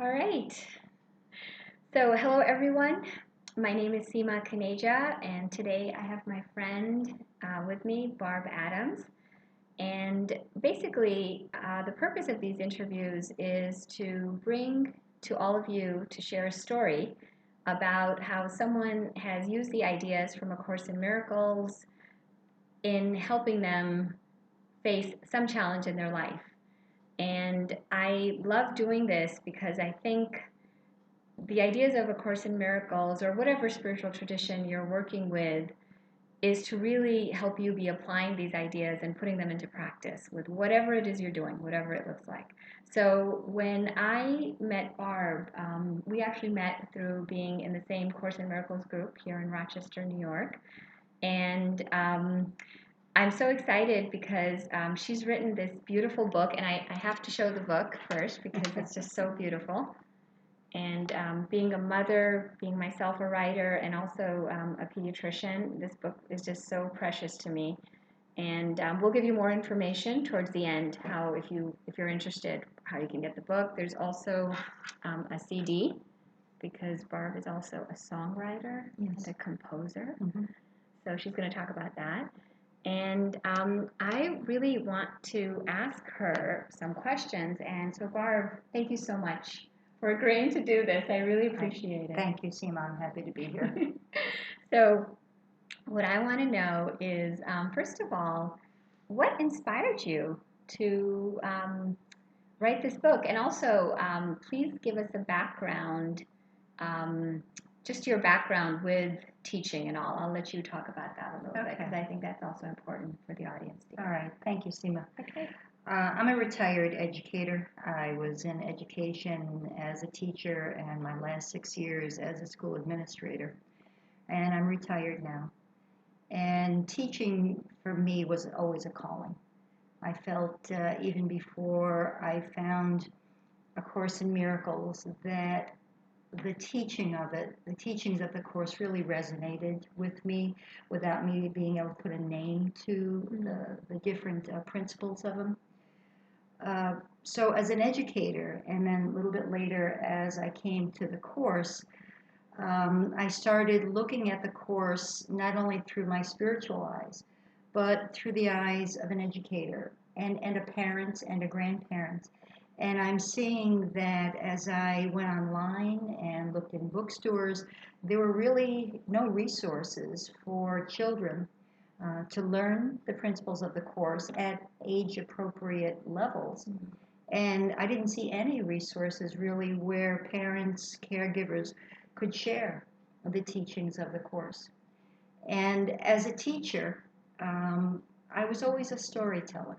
All right. So, hello everyone. My name is Seema Kaneja, and today I have my friend with me, Barb Adams. And basically, the purpose of these interviews is to bring to all of you to share a story about how someone has used the ideas from A Course in Miracles in helping them face some challenge in their life. And I love doing this because I think the ideas of A Course in Miracles or whatever spiritual tradition you're working with is to really help you be applying these ideas and putting them into practice with whatever it is you're doing, whatever it looks like. So when I met Barb, we actually met through being in the same Course in Miracles group here in Rochester, New York. And I'm so excited because she's written this beautiful book, and I have to show the book first because it's just so beautiful. And being a mother, being myself a writer, and also a pediatrician, this book is just so precious to me. And we'll give you more information towards the end. How, if you're interested, how you can get the book. There's also a CD because Barb is also a songwriter and a composer. So she's going to talk about that. And I really want to ask her some questions. And so, Barb, thank you so much for agreeing to do this. I really appreciate it. Thank you, Seema. I'm happy to be here. So, what I want to know is, first of all, what inspired you to write this book? And also, please give us a background, um, just your background with teaching and all. I'll let you talk about that a little bit because I think that's also important for the audience to All hear. right. Thank you, Seema. Okay. I'm a retired educator. I was in education as a teacher and my last 6 years as a school administrator. And I'm retired now. And teaching for me was always a calling. I felt even before I found A Course in Miracles that the teachings of the Course really resonated with me without me being able to put a name to the different principles of them. So as an educator, and then a little bit later as I came to the Course, I started looking at the Course not only through my spiritual eyes, but through the eyes of an educator and a parent and a grandparent. And I'm seeing that as I went online and looked in bookstores, there were really no resources for children to learn the principles of the Course at age appropriate levels. And I didn't see any resources really where parents, caregivers could share the teachings of the Course. And as a teacher, I was always a storyteller.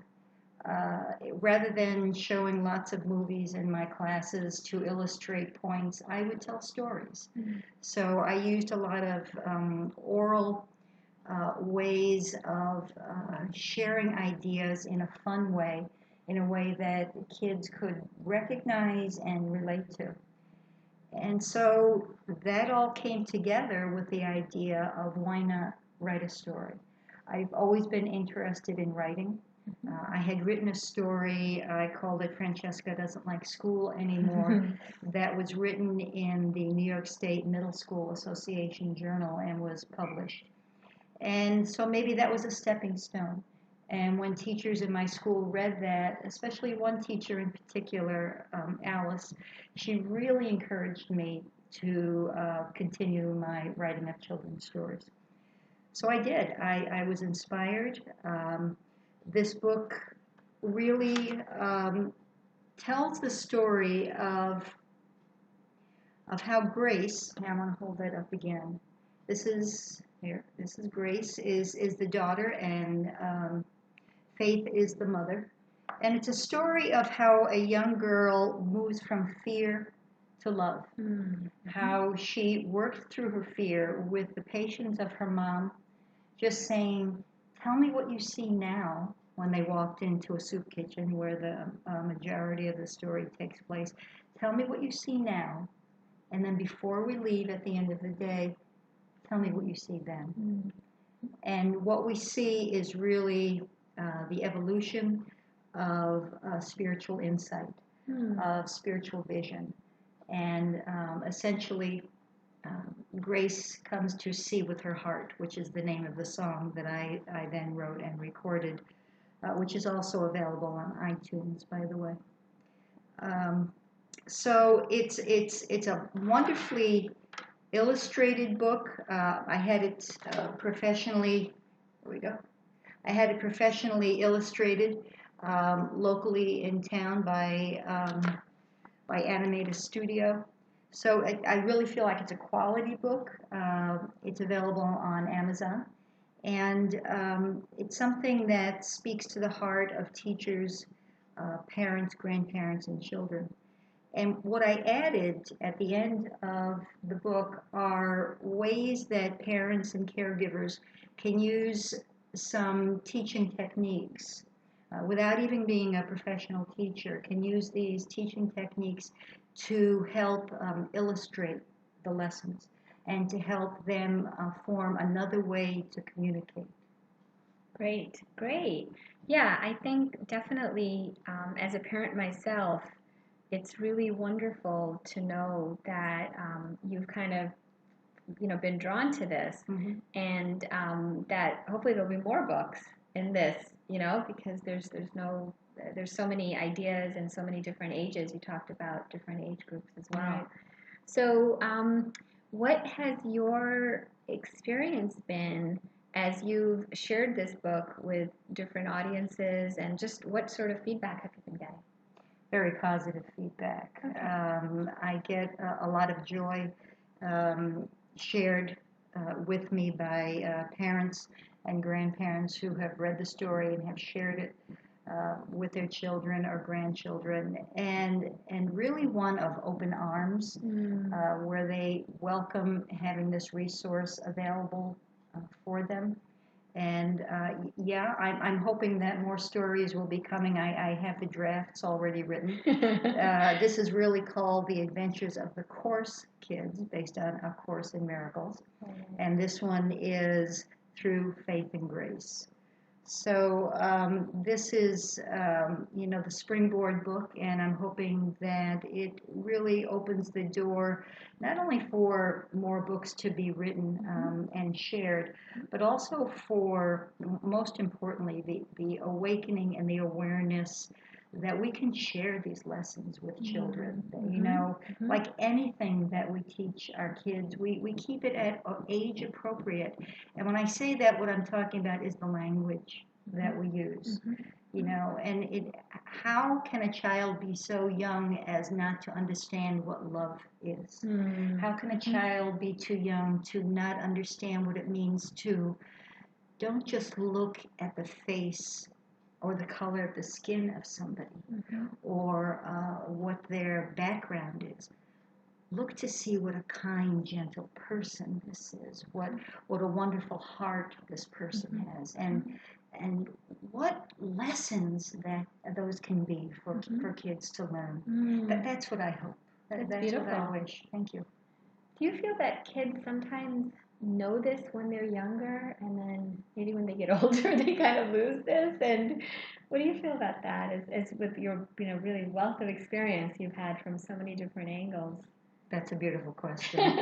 Rather than showing lots of movies in my classes to illustrate points, I would tell stories. So I used a lot of oral ways of sharing ideas in a fun way, in a way that kids could recognize and relate to. And so that all came together with the idea of why not write a story. I've always been interested in writing. I had written a story, I called it Francesca Doesn't Like School Anymore, that was written in the New York State Middle School Association Journal and was published. And so maybe that was a stepping stone. And when teachers in my school read that, especially one teacher in particular, Alice, she really encouraged me to continue my writing of children's stories. So I did. I was inspired. This book really tells the story of how Grace, and I want to hold that up again. This is here. This is Grace is the daughter, and Faith is the mother. And it's a story of how a young girl moves from fear to love. How she worked through her fear with the patience of her mom, just saying, "Tell me what you see now," when they walked into a soup kitchen where the majority of the story takes place. "Tell me what you see now. And then before we leave at the end of the day, tell me what you see then." And what we see is really the evolution of spiritual insight, of spiritual vision. And essentially, Grace comes to see with her heart, which is the name of the song that I then wrote and recorded, which is also available on iTunes, by the way. Um, so it's a wonderfully illustrated book. I had it professionally. Here we go. I had it professionally illustrated locally in town by Animated Studio. So I really feel like it's a quality book. It's available on Amazon, and it's something that speaks to the heart of teachers, parents, grandparents, and children. And what I added at the end of the book are ways that parents and caregivers can use some teaching techniques without even being a professional teacher, can use these teaching techniques to help illustrate the lessons and to help them form another way to communicate. Great, great. Yeah, I think definitely as a parent myself, it's really wonderful to know that you've kind of been drawn to this, and that hopefully there'll be more books in this, because there's so many ideas and so many different ages. You talked about different age groups as well. Right. So what has your experience been as you've shared this book with different audiences, and just what sort of feedback have you been getting? Very positive feedback. Okay. I get a lot of joy shared with me by parents and grandparents who have read the story and have shared it with their children or grandchildren, and really one of open arms, where they welcome having this resource available for them. And yeah, I'm hoping that more stories will be coming. I have the drafts already written. This is really called The Adventures of the Course Kids, based on A Course in Miracles. And this one is Through Faith and Grace. So this is, the springboard book, and I'm hoping that it really opens the door not only for more books to be written and shared, but also for, most importantly, the awakening and the awareness that we can share these lessons with children. Like anything that we teach our kids, we keep it at age appropriate. And when I say that, what I'm talking about is the language that we use. And how can a child be so young as not to understand what love is? How can a child be too young to not understand what it means to don't just look at the face or the color of the skin of somebody, or what their background is. Look to see what a kind, gentle person this is, what a wonderful heart this person has, and what lessons that those can be for kids to learn. That's what I hope. That's beautiful. what I wish. Thank you. Do you feel that kids sometimes know this when they're younger, and then maybe when they get older they kind of lose this? And what do you feel about that, as with your really wealth of experience you've had from so many different angles? That's a beautiful question.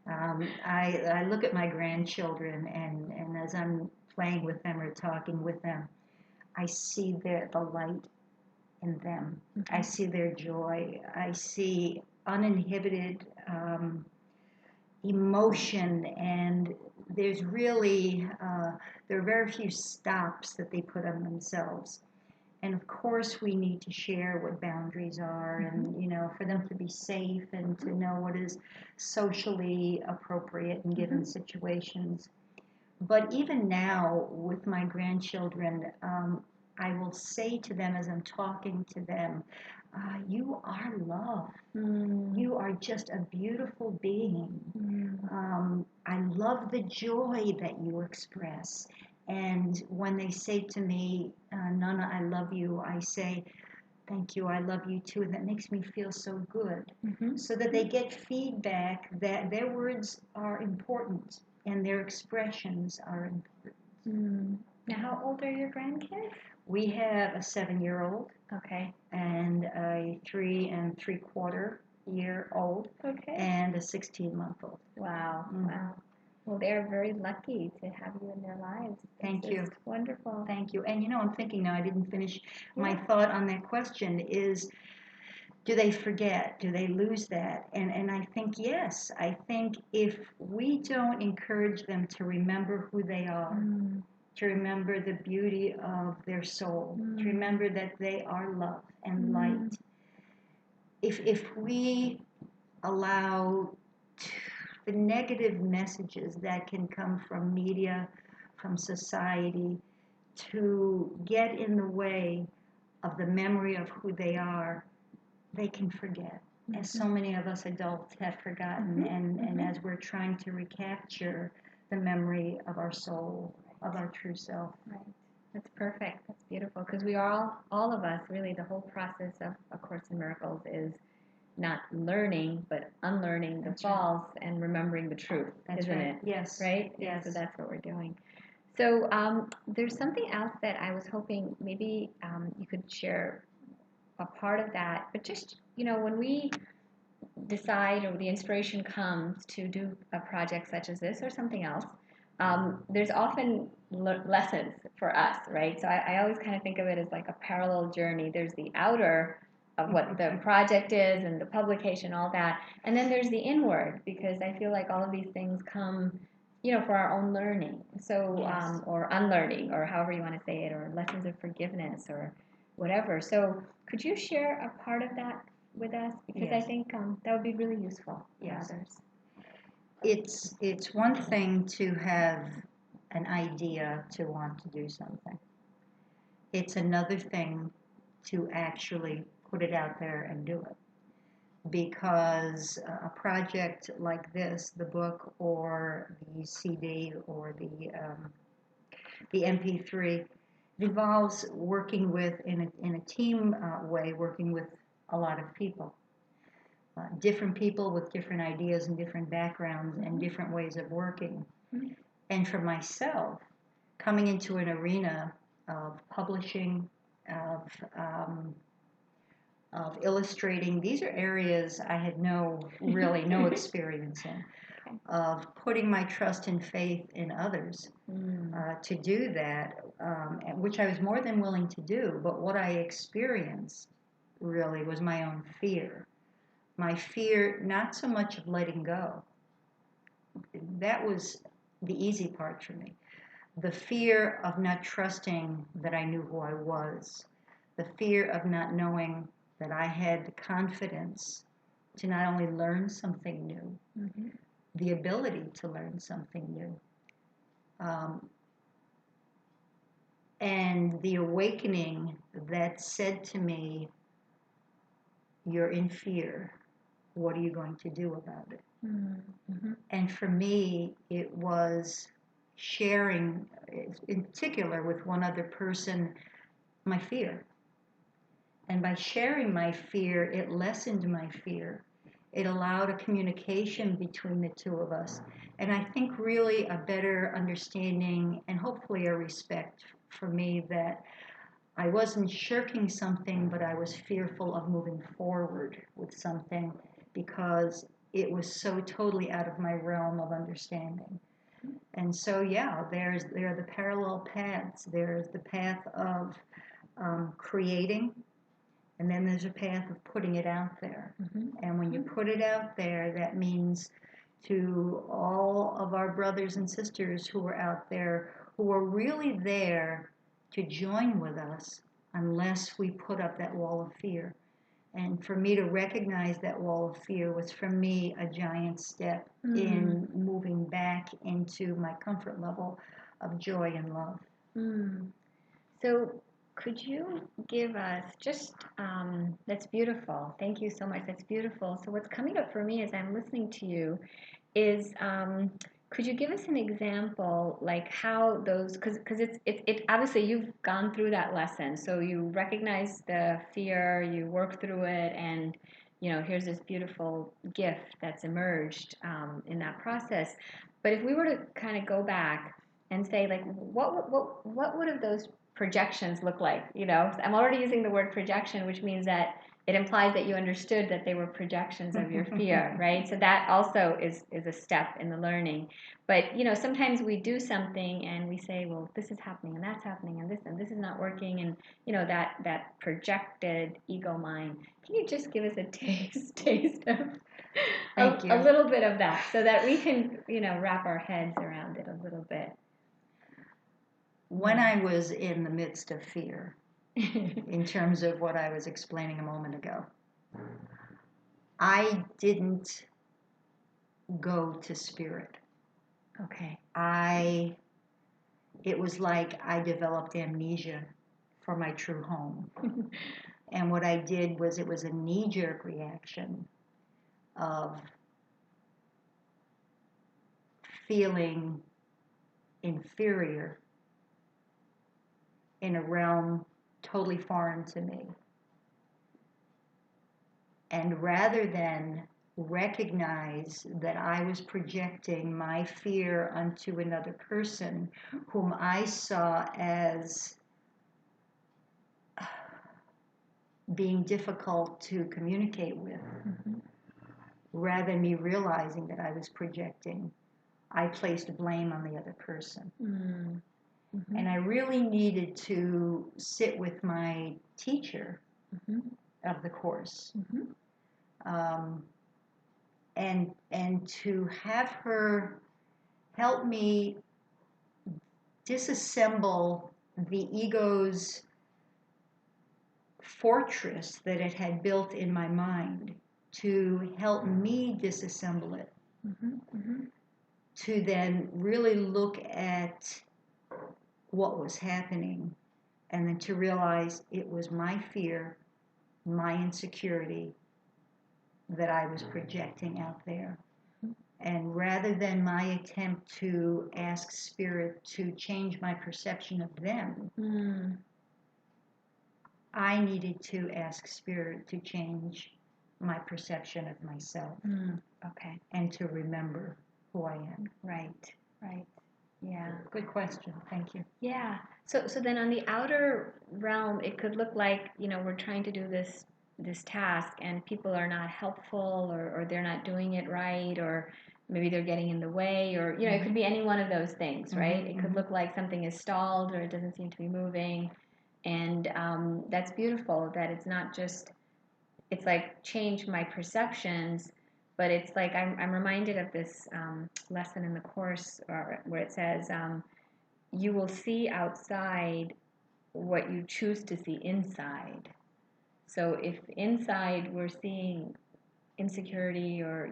I look at my grandchildren, and as I'm playing with them or talking with them, I see the light in them. I see their joy. I see uninhibited emotion, and there's really there are very few stops that they put on themselves. And of course, we need to share what boundaries are, and for them to be safe and to know what is socially appropriate in given situations. But even now, with my grandchildren, I will say to them as I'm talking to them, you are love. You are just a beautiful being. I love the joy that you express. And when they say to me, Nana, I love you, I say, thank you, I love you too. And that makes me feel so good. So that they get feedback that their words are important and their expressions are important. Now, how old are your grandkids? We have a 7-year-old. Okay. And a 3 3/4. year old Okay. and a 16-month-old. Wow. Wow. Well, they are very lucky to have you in their lives. Thank It's you. just wonderful. Thank you. And I'm thinking now, I didn't finish my Yeah. thought on that question is, do they forget? Do they lose that? And I think yes. I think if we don't encourage them to remember who they are, to remember the beauty of their soul, to remember that they are love and light, if we allow the negative messages that can come from media, from society, to get in the way of the memory of who they are, they can forget. As so many of us adults have forgotten, and as we're trying to recapture the memory of our soul, of our true self. Right. That's perfect. That's beautiful. Because we are all of us, really, the whole process of A Course in Miracles is not learning, but unlearning the false and remembering the truth, isn't it? Yes. Right? Yes. So that's what we're doing. So there's something else that I was hoping maybe you could share a part of that. But just, when we decide or the inspiration comes to do a project such as this or something else, there's often lessons for us, right? So I always kind of think of it as like a parallel journey. There's the outer of what the project is and the publication, all that. And then there's the inward, because I feel like all of these things come, for our own learning. So, Yes. Or unlearning, or however you want to say it, or lessons of forgiveness or whatever. So could you share a part of that with us? Because I Yes. think that would be really useful for Yes. others. It's one thing to have an idea to want to do something. It's another thing to actually put it out there and do it. Because a project like this, the book or the CD or the MP3, involves working with, in a team way, working with a lot of people. Different people with different ideas and different backgrounds and different ways of working. And for myself, coming into an arena of publishing, of illustrating, these are areas I had really no experience in. Of putting my trust and faith in others to do that, which I was more than willing to do, but what I experienced really was my own fear. My fear, not so much of letting go. That was the easy part for me. The fear of not trusting that I knew who I was. The fear of not knowing that I had the confidence to not only learn something new, the ability to learn something new. And the awakening that said to me, you're in fear. What are you going to do about it? And for me, it was sharing, in particular with one other person, my fear. And by sharing my fear, it lessened my fear. It allowed a communication between the two of us. And I think really a better understanding and hopefully a respect for me that I wasn't shirking something, but I was fearful of moving forward with something because it was so totally out of my realm of understanding. And so, yeah, there are the parallel paths. There's the path of creating, and then there's a path of putting it out there. And when you put it out there, that means to all of our brothers and sisters who are out there, who are really there to join with us unless we put up that wall of fear. And for me to recognize that wall of fear was, for me, a giant step in moving back into my comfort level of joy and love. So could you give us just, that's beautiful. Thank you so much. That's beautiful. So what's coming up for me as I'm listening to you is, could you give us an example, like how those, because it obviously you've gone through that lesson, so you recognize the fear, you work through it, and here's this beautiful gift that's emerged in that process. But if we were to kind of go back and say, like, what would have those projections look like? I'm already using the word projection, which means that it implies that you understood that they were projections of your fear, right? So that also is a step in the learning. But sometimes we do something and we say, well, this is happening and that's happening and this is not working, and that projected ego mind. Can you just give us a taste of Thank a you. little bit of that, so that we can wrap our heads around it a little bit? When I was in the midst of fear, in terms of what I was explaining a moment ago, I didn't go to spirit. Okay. It was like I developed amnesia for my true home. And what I did was, it was a knee-jerk reaction of feeling inferior in a realm totally foreign to me. And rather than recognize that I was projecting my fear onto another person whom I saw as being difficult to communicate with, rather than me realizing that I was projecting, I placed blame on the other person. And I really needed to sit with my teacher of the course, and to have her help me disassemble the ego's fortress that it had built in my mind, to help me disassemble it, to then really look at what was happening, and then to realize it was my fear, my insecurity that I was projecting out there. And rather than my attempt to ask Spirit to change my perception of them, I needed to ask Spirit to change my perception of myself. Okay. And to remember who I am. Right. Yeah. Good question. Thank you. Yeah. So then on the outer realm, it could look like, we're trying to do this task and people are not helpful, or they're not doing it right, or maybe they're getting in the way, or it could be any one of those things, right? It could look like something is stalled or it doesn't seem to be moving. And that's beautiful that it's not just, it's like change my perceptions, but it's like I'm reminded of this lesson in the Course where it says, you will see outside what you choose to see inside. So if inside we're seeing insecurity or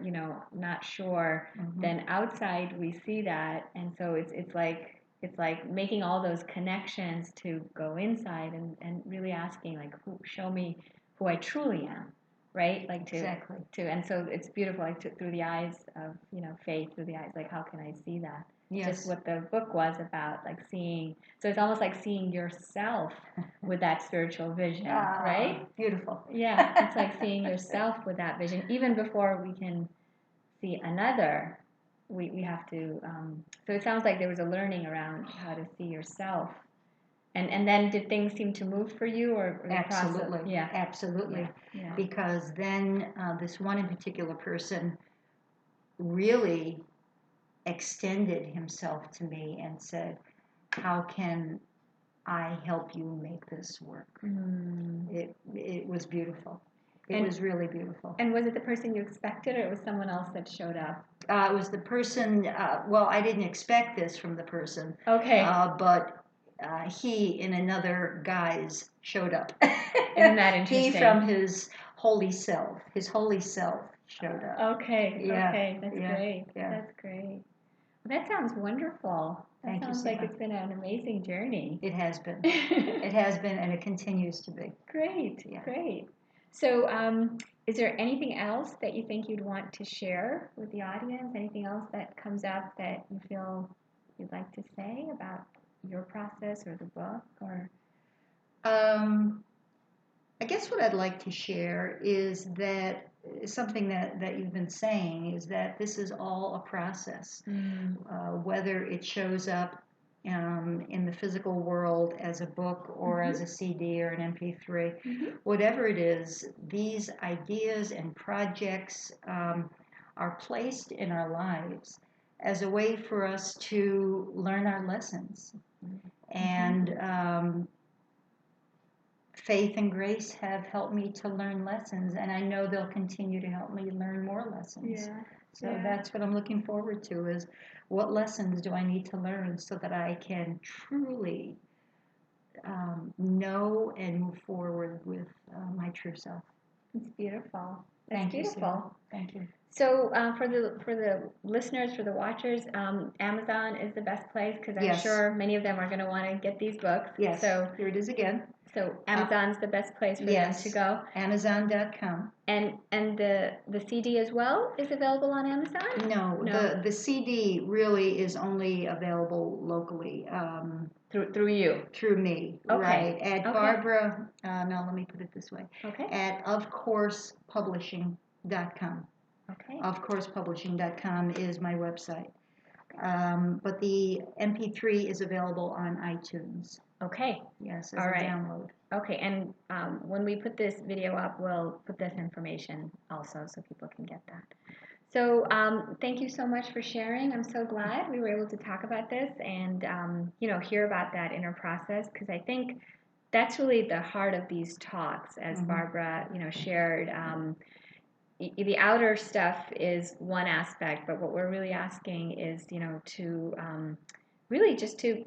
not sure, then outside we see that, and so it's like making all those connections to go inside and really asking, like, show me who I truly am, right? Like Exactly. And so it's beautiful, like through the eyes of faith, through the eyes, like, how can I see that? Yes. Just what the book was about, like seeing. So it's almost like seeing yourself with that spiritual vision, right? Beautiful. Yeah, it's like seeing yourself with that vision. Even before we can see another, we have to. So it sounds like there was a learning around how to see yourself. And then did things seem to move for you, or the Absolutely. process? Yeah. Absolutely. Yeah. Because then this one in particular person really extended himself to me and said, how can I help you make this work? It was beautiful. It was really beautiful. And was it the person you expected, or it was someone else that showed up? It was the person, well, I didn't expect this from the person. Okay. But he, in another guise, showed up. Isn't that interesting? He, from his holy self showed up. Okay. Yeah. Okay. That's great. Yeah. That's great. That sounds wonderful. That sounds like it's been an amazing journey. It has been. It has been, and it continues to be. Great. Yeah. Great. So, is there anything else that you think you'd want to share with the audience? Anything else that comes up that you feel you'd like to say about your process or the book, or? I guess what I'd like to share is that something that you've been saying is that this is all a process. Whether it shows up in the physical world as a book or as a CD or an MP3, whatever it is, these ideas and projects are placed in our lives as a way for us to learn our lessons. And faith and grace have helped me to learn lessons, and I know they'll continue to help me learn more lessons. Yeah. So that's what I'm looking forward to, is what lessons do I need to learn so that I can truly know and move forward with my true self. It's beautiful. It's Thank you, beautiful. Sarah. Thank you. So for the listeners, for the watchers, Amazon is the best place because I'm sure many of them are going to want to get these books. Yes. So here it is again. So Amazon's the best place for them to go. Amazon.com. And the CD as well is available on Amazon? No. The CD really is only available locally. Through you? Through me, right. At Barbara, no, let me put it this way. At ofcoursepublishing.com. Ofcoursepublishing.com is my website. But the MP3 is available on iTunes. Yes, as a download. And when we put this video up, we'll put this information also so people can get that. So thank you so much for sharing. I'm so glad we were able to talk about this and hear about that inner process, because I think that's really the heart of these talks, as Barbara shared. The outer stuff is one aspect, but what we're really asking is to really just to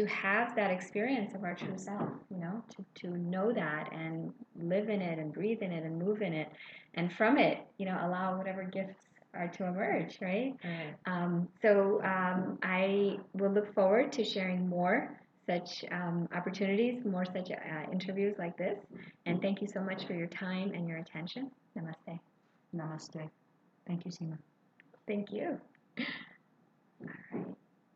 have that experience of our true self, to know that and live in it and breathe in it and move in it, and from it allow whatever gifts are to emerge, right? So I will look forward to sharing more such opportunities, more such interviews like this, and thank you so much for your time and your attention. Namaste. Namaste. Thank you, Seema. Thank you.